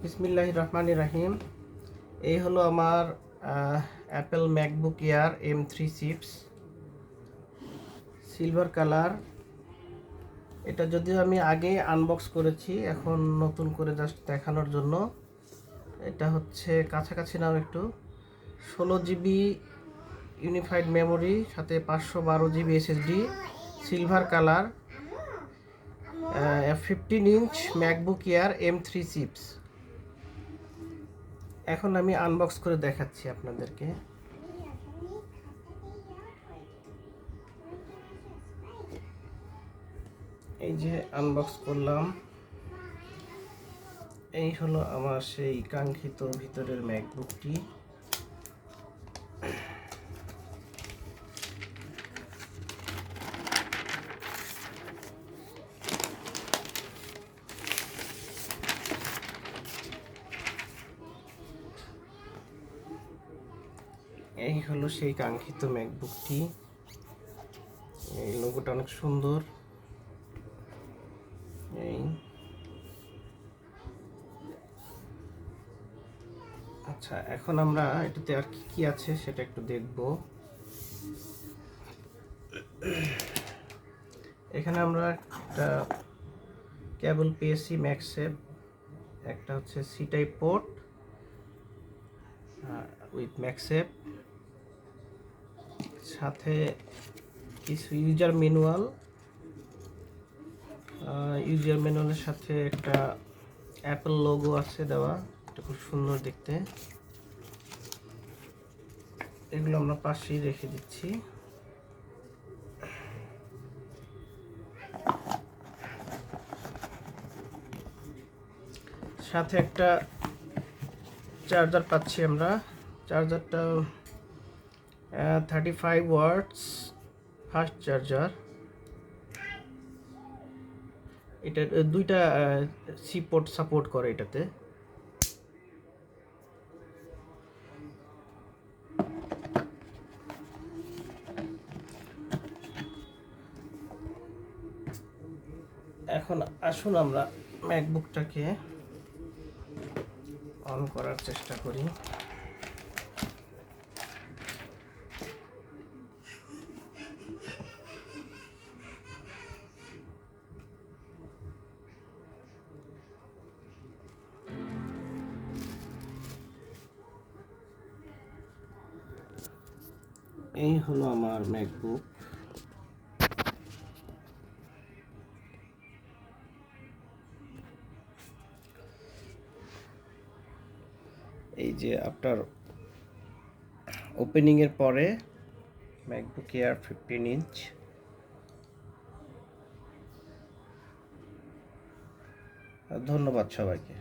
বিসমিল্লাহির রহমানির রহিম। এই হলো আমার Apple MacBook air M3 chips, silver colour. এটা যদিও আমি আগে আনবক্স করেছি, এখন নতুন করে জাস্ট দেখানোর জন্য। এটা হচ্ছে কাছাকাছি নাও একটু 16 GB ইউনিফাইড মেমোরি, সাথে 512 GB SSD, silver colour, 15 inch MacBook air M3 chips. এখন আমি আনবক্স করে দেখাচ্ছি আপনাদেরকে। এই যে আনবক্স করলাম, এই হলো আমার সেই কাঙ্ক্ষিত ভিতরের ম্যাকবুকটি। এই হলো সেই কাঙ্ক্ষিত ম্যাকবুকটি। এই লোগোটা অনেক সুন্দর। এই আচ্ছা, এখন আমরা এটাতে আর কি কি আছে সেটা একটু দেখব। এখানে আমরা একটা কেবল পেয়েছি ম্যাক্সেপ, একটা হচ্ছে C type port with MagSafe, সাথে কিছু ইউজার ম্যানুয়ালের সাথে একটা অ্যাপেল লোগো আছে দেওয়া, এটা খুব সুন্দর দেখতে। এগুলো আমরা পাশেই রেখে দিচ্ছি। সাথে একটা চার্জার পাচ্ছি আমরা। চার্জারটা 35 ওয়াটস ফাস্ট চার্জার। এটা দুইটা সি পোর্ট সাপোর্ট করে এটাতে। এখন আসুন আমরা ম্যাকবুকটাকে অন করার চেষ্টা করি। এই হলো আমার ম্যাকবুক। এই যে আপনার ওপেনিং এর পরে ম্যাকবুক এয়ার 15 ইঞ্চ। ধন্যবাদ সবাইকে।